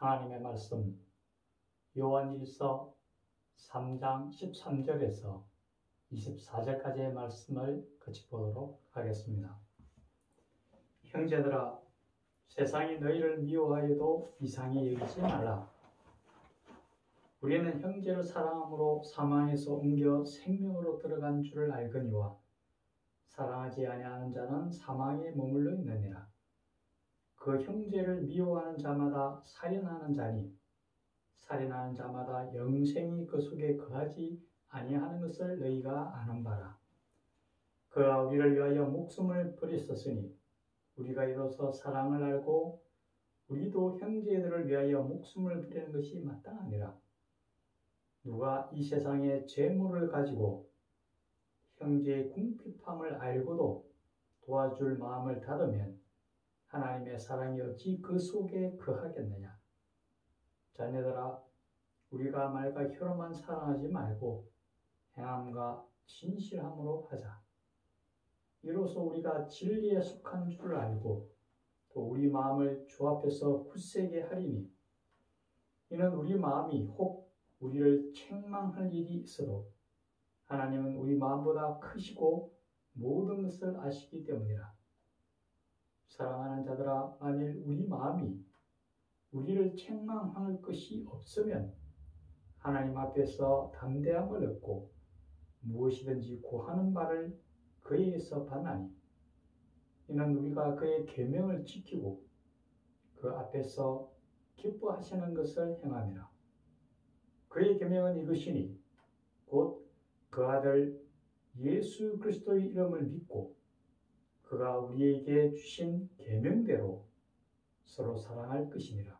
하나님의 말씀 요한일서 3장 13절에서 24절까지의 말씀을 같이 보도록 하겠습니다. 형제들아, 세상이 너희를 미워하여도 이상히 여기지 말라. 우리는 형제를 사랑함으로 사망에서 옮겨 생명으로 들어간 줄을 알거니와 사랑하지 아니하는 자는 사망에 머물러 있느니라. 그 형제를 미워하는 자마다 살인하는 자니 살인하는 자마다 영생이 그 속에 거하지 아니하는 것을 너희가 아는 바라. 그가 우리를 위하여 목숨을 버리셨으니 우리가 이로써 사랑을 알고 우리도 형제들을 위하여 목숨을 버리는 것이 마땅하니라. 누가 이 세상의 재물을 가지고 형제의 궁핍함을 알고도 도와줄 마음을 닫으면 하나님의 사랑이 어찌 그 속에 거하겠느냐. 자녀들아, 우리가 말과 혀로만 사랑하지 말고 행함과 진실함으로 하자. 이로써 우리가 진리에 속한 줄을 알고 또 우리 마음을 주 앞에서 굳세게 하리니 이는 우리 마음이 혹 우리를 책망할 일이 있어도 하나님은 우리 마음보다 크시고 모든 것을 아시기 때문이라. 사랑하는 자들아, 만일 우리 마음이 우리를 책망할 것이 없으면 하나님 앞에서 담대함을 얻고 무엇이든지 구하는 바를 그에게서 받나니 이는 우리가 그의 계명을 지키고 그 앞에서 기뻐하시는 것을 행함이라. 그의 계명은 이것이니 곧 그 아들 예수 그리스도의 이름을 믿고 그가 우리에게 주신 계명대로 서로 사랑할 것이니라.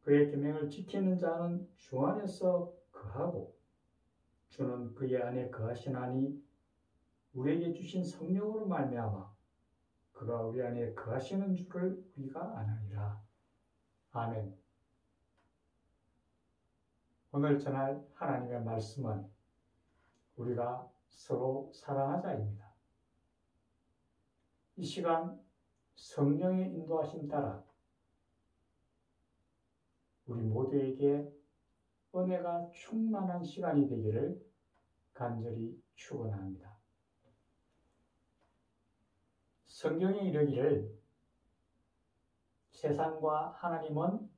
그의 계명을 지키는 자는 주 안에서 거하고 주는 그의 안에 거하시나니 우리에게 주신 성령으로 말미암아 그가 우리 안에 거하시는 줄을 우리가 아느니라. 아멘. 오늘 전할 하나님의 말씀은 우리가 서로 사랑하자입니다. 이 시간 성령의 인도하심 따라 우리 모두에게 은혜가 충만한 시간이 되기를 간절히 축원합니다. 성경에 이르기를 세상과 하나님은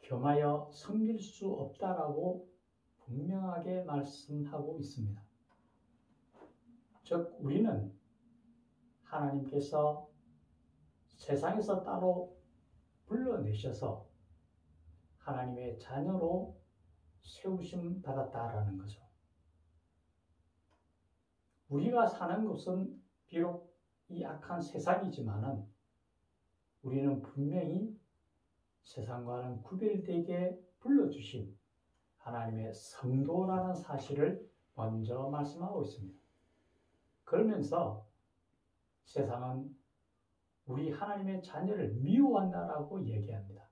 겸하여 섬길 수 없다라고 분명하게 말씀하고 있습니다. 즉 우리는 하나님께서 세상에서 따로 불러내셔서 하나님의 자녀로 세우심 받았다라는 거죠. 우리가 사는 곳은 비록 이 악한 세상이지만은 우리는 분명히 세상과는 구별되게 불러주신 하나님의 성도라는 사실을 먼저 말씀하고 있습니다. 그러면서 세상은 우리 하나님의 자녀를 미워한다라고 얘기합니다.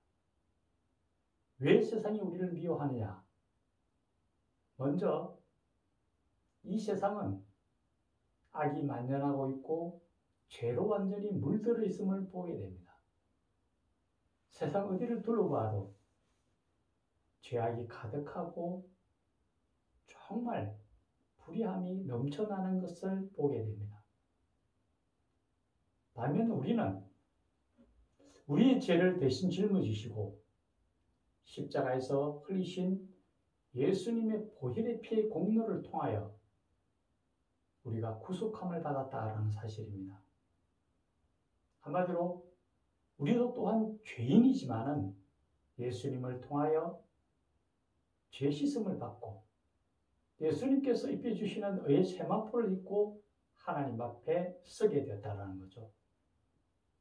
왜 세상이 우리를 미워하느냐? 먼저 이 세상은 악이 만연하고 있고 죄로 완전히 물들어 있음을 보게 됩니다. 세상 어디를 둘러봐도 죄악이 가득하고 정말 불의함이 넘쳐나는 것을 보게 됩니다. 반면 우리는 우리의 죄를 대신 짊어지시고 십자가에서 흘리신 예수님의 보혈의 피의 공로를 통하여 우리가 구속함을 받았다라는 사실입니다. 한마디로 우리도 또한 죄인이지만은 예수님을 통하여 죄 씻음을 받고 예수님께서 입혀주시는 의의 세마포를 입고 하나님 앞에 서게 되었다는 거죠.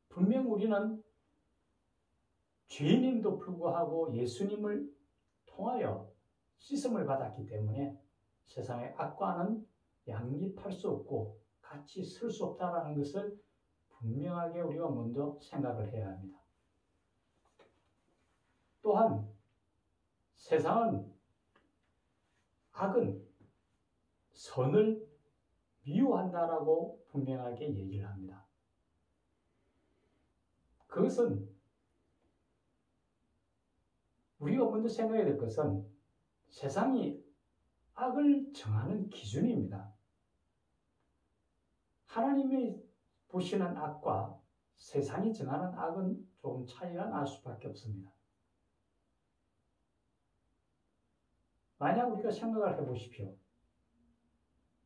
분명 우리는 죄인임도 불구하고 예수님을 통하여 씻음을 받았기 때문에 세상의 악과는 양립할 수 없고 같이 설 수 없다는 것을 분명하게 우리가 먼저 생각을 해야 합니다. 또한 세상은 악은 선을 미워한다라고 분명하게 얘기를 합니다. 그것은 우리가 먼저 생각해야 될 것은 세상이 악을 정하는 기준입니다. 하나님이 보시는 악과 세상이 정하는 악은 조금 차이가 날 수밖에 없습니다. 만약 우리가 생각을 해보십시오.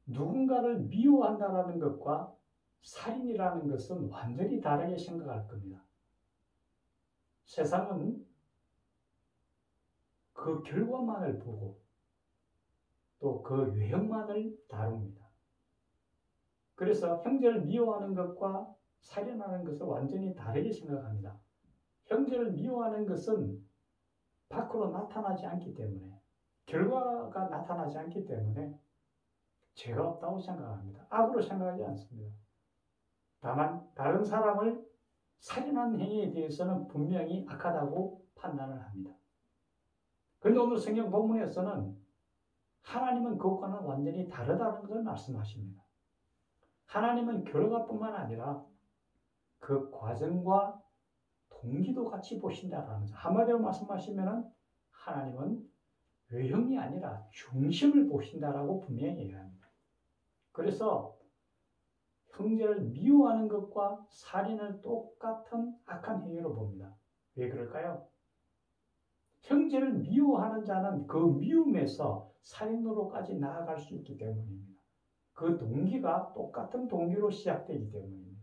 누군가를 미워한다는 것과 살인이라는 것은 완전히 다르게 생각할 겁니다. 세상은 그 결과만을 보고 또 그 외형만을 다룹니다. 그래서 형제를 미워하는 것과 살인하는 것을 완전히 다르게 생각합니다. 형제를 미워하는 것은 밖으로 나타나지 않기 때문에, 결과가 나타나지 않기 때문에 죄가 없다고 생각합니다. 악으로 생각하지 않습니다. 다만 다른 사람을 살인한 행위에 대해서는 분명히 악하다고 판단을 합니다. 그런데 오늘 성경 본문에서는 하나님은 그것과는 완전히 다르다는 것을 말씀하십니다. 하나님은 결과뿐만 아니라 그 과정과 동기도 같이 보신다라는 거죠. 한마디로 말씀하시면 하나님은 외형이 아니라 중심을 보신다라고 분명히 얘기합니다. 그래서 형제를 미워하는 것과 살인을 똑같은 악한 행위로 봅니다. 왜 그럴까요? 형제를 미워하는 자는 그 미움에서 살인으로까지 나아갈 수 있기 때문입니다. 그 동기가 똑같은 동기로 시작되기 때문입니다.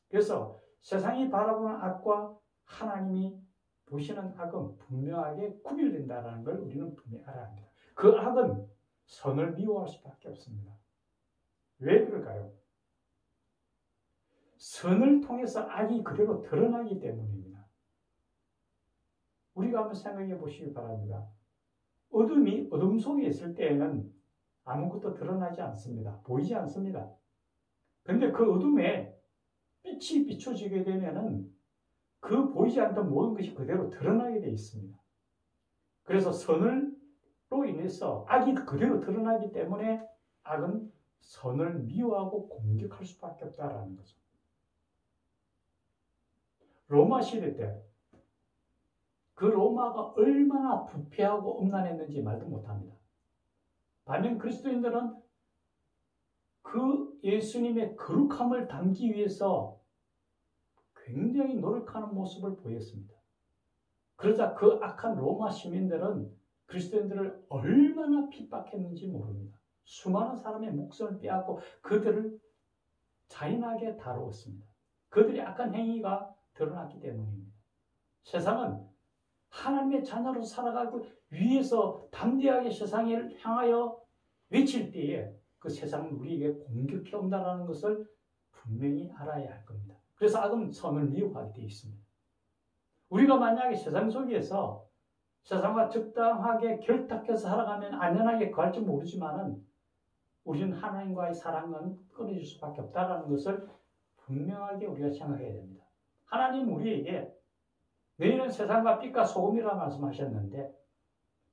그래서 세상이 바라보는 악과 하나님이 보시는 악은 분명하게 구별된다는 걸 우리는 분명히 알아야 합니다. 그 악은 선을 미워할 수밖에 없습니다. 왜 그럴까요? 선을 통해서 악이 그대로 드러나기 때문입니다. 우리가 한번 생각해 보시기 바랍니다. 어둠이 어둠 속에 있을 때에는 아무것도 드러나지 않습니다. 보이지 않습니다. 그런데 그 어둠에 빛이 비춰지게 되면은 그 보이지 않던 모든 것이 그대로 드러나게 되어 있습니다. 그래서 선을로 인해서 악이 그대로 드러나기 때문에 악은 선을 미워하고 공격할 수밖에 없다라는 거죠. 로마 시대 때 그 로마가 얼마나 부패하고 음란했는지 말도 못합니다. 반면 그리스도인들은 그 예수님의 거룩함을 담기 위해서 굉장히 노력하는 모습을 보였습니다. 그러자 그 악한 로마 시민들은 그리스도인들을 얼마나 핍박했는지 모릅니다. 수많은 사람의 목숨을 빼앗고 그들을 잔인하게 다루었습니다. 그들의 악한 행위가 드러났기 때문입니다. 세상은 하나님의 자녀로 살아가고 위에서 담대하게 세상을 향하여 외칠 때에 그 세상은 우리에게 공격해 온다는 것을 분명히 알아야 할 겁니다. 그래서 악은 선을 미워하게 되어 있습니다. 우리가 만약에 세상 속에서 세상과 적당하게 결탁해서 살아가면 안전하게 갈지 모르지만은 우리는 하나님과의 사랑은 끊어질 수밖에 없다는 것을 분명하게 우리가 생각해야 됩니다. 하나님 우리에게 너희는 세상과 빛과 소금이라 말씀하셨는데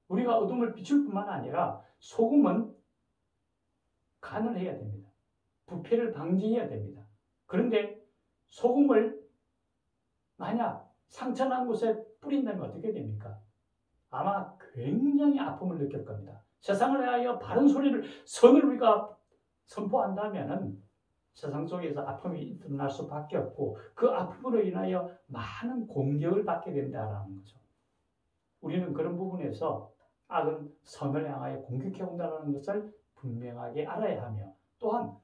우리가 어둠을 비출 뿐만 아니라 소금은 간을 해야 됩니다. 부패를 방지해야 됩니다. 그런데 소금을 만약 상처난 곳에 뿌린다면 어떻게 됩니까? 아마 굉장히 아픔을 느낄 겁니다. 세상을 향하여 바른 소리를, 선을 우리가 선포한다면 세상 속에서 아픔이 일어날 수밖에 없고 그 아픔으로 인하여 많은 공격을 받게 된다는 거죠. 우리는 그런 부분에서 악은 선을 향하여 공격해 온다는 것을 분명하게 알아야 하며 또한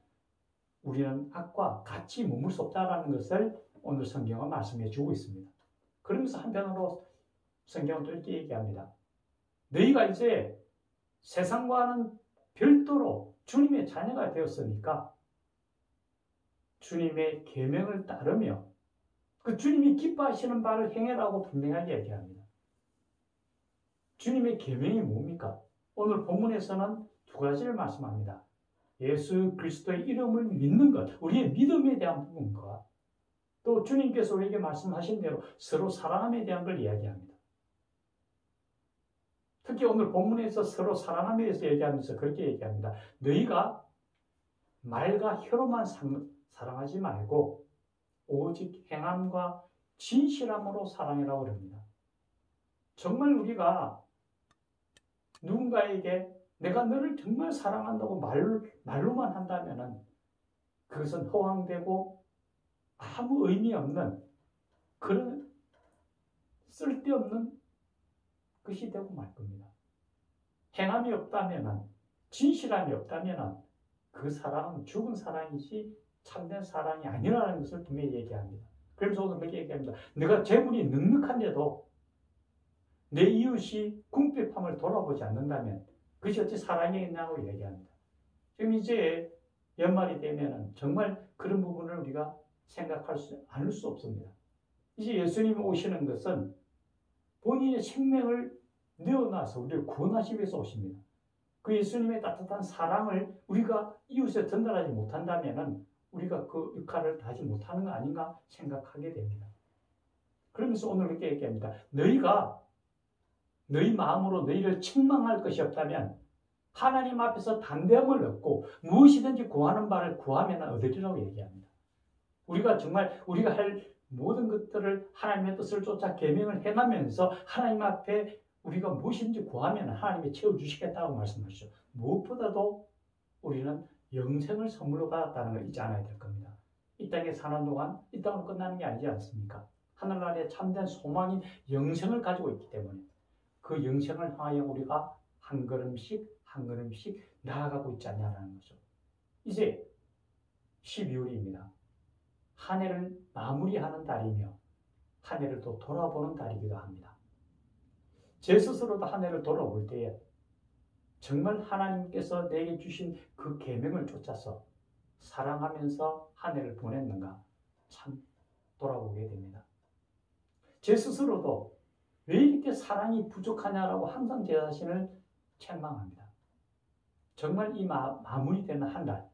우리는 악과 같이 머물 수 없다는 것을 오늘 성경은 말씀해 주고 있습니다. 그러면서 한편으로 성경은 또 이렇게 얘기합니다. 너희가 이제 세상과는 별도로 주님의 자녀가 되었으니까 주님의 계명을 따르며 그 주님이 기뻐하시는 바를 행해라고 분명하게 얘기합니다. 주님의 계명이 뭡니까? 오늘 본문에서는 두 가지를 말씀합니다. 예수 그리스도의 이름을 믿는 것, 우리의 믿음에 대한 부분과 또 주님께서 우리에게 말씀하신 대로 서로 사랑함에 대한 걸 이야기합니다. 특히 오늘 본문에서 서로 사랑함에 대해서 얘기하면서 그렇게 얘기합니다. 너희가 말과 혀로만 사랑하지 말고 오직 행함과 진실함으로 사랑이라고 그럽니다. 정말 우리가 누군가에게 내가 너를 정말 사랑한다고 말로만 한다면 그것은 허황되고 아무 의미 없는 그런 쓸데없는 것이 되고 말 겁니다. 행함이 없다면, 진실함이 없다면 그 사랑은 죽은 사랑이지 참된 사랑이 아니라는 것을 분명히 얘기합니다. 그러면서 오늘 그렇게 얘기합니다. 내가 재물이 넉넉한데도 내 이웃이 궁핍함을 돌아보지 않는다면 그것이 어찌 사랑이겠냐고 얘기합니다. 지금 이제 연말이 되면 정말 그런 부분을 우리가 생각할 않을 수 없습니다. 이제 예수님이 오시는 것은 본인의 생명을 내어놔서 우리를 구원하시기 위해서 오십니다. 그 예수님의 따뜻한 사랑을 우리가 이웃에 전달하지 못한다면 우리가 그 역할을 다하지 못하는 거 아닌가 생각하게 됩니다. 그러면서 오늘 이렇게 얘기합니다. 너희가 너희 마음으로 너희를 책망할 것이 없다면 하나님 앞에서 담대함을 얻고 무엇이든지 구하는 바를 구하면 얻으리라고 얘기합니다. 우리가 정말 우리가 할 모든 것들을 하나님의 뜻을 쫓아 계명을 행하면서 하나님 앞에 우리가 무엇인지 구하면 하나님이 채워주시겠다고 말씀하시죠. 무엇보다도 우리는 영생을 선물로 받았다는 걸 잊지 않아야 될 겁니다. 이 땅에 사는 동안 이 땅은 끝나는 게 아니지 않습니까? 하늘나라에 참된 소망인 영생을 가지고 있기 때문에 그 영생을 향하여 우리가 한 걸음씩 한 걸음씩 나아가고 있지 않냐라는 거죠. 이제 12월입니다. 한 해를 마무리하는 달이며 한 해를 또 돌아보는 달이기도 합니다. 제 스스로도 한 해를 돌아볼 때에 정말 하나님께서 내게 주신 그 계명을 쫓아서 사랑하면서 한 해를 보냈는가 참 돌아보게 됩니다. 제 스스로도 왜 이렇게 사랑이 부족하냐라고 항상 제 자신을 책망합니다. 정말 이 마무리되는 한 달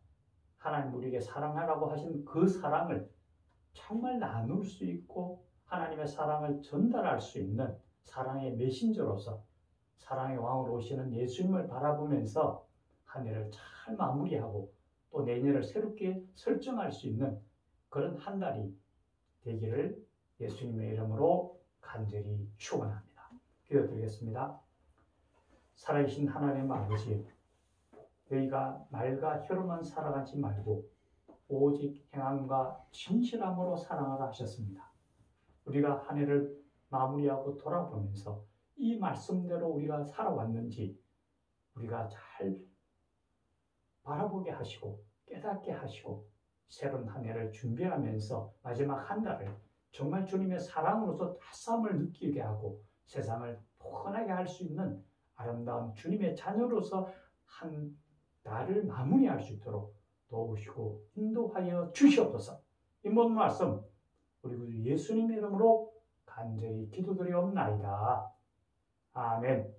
하나님 우리에게 사랑하라고 하신 그 사랑을 정말 나눌 수 있고 하나님의 사랑을 전달할 수 있는 사랑의 메신저로서 사랑의 왕으로 오시는 예수님을 바라보면서 한 해를 잘 마무리하고 또 내년을 새롭게 설정할 수 있는 그런 한 달이 되기를 예수님의 이름으로 간절히 축원합니다. 기도드리겠습니다. 살아계신 하나님 아버지, 너희가 말과 혀로만 살아가지 말고 오직 행함과 진실함으로 사랑하라 하셨습니다. 우리가 한 해를 마무리하고 돌아보면서 이 말씀대로 우리가 살아왔는지 우리가 잘 바라보게 하시고 깨닫게 하시고 새로운 한 해를 준비하면서 마지막 한 달을 정말 주님의 사랑으로서 따스함을 느끼게 하고 세상을 포근하게 할 수 있는 아름다운 주님의 자녀로서 한 달을 마무리할 수 있도록 도우시고 인도하여 주시옵소서. 이 모든 말씀 우리 구주 예수님의 이름으로 간절히 기도드리옵나이다. 아멘.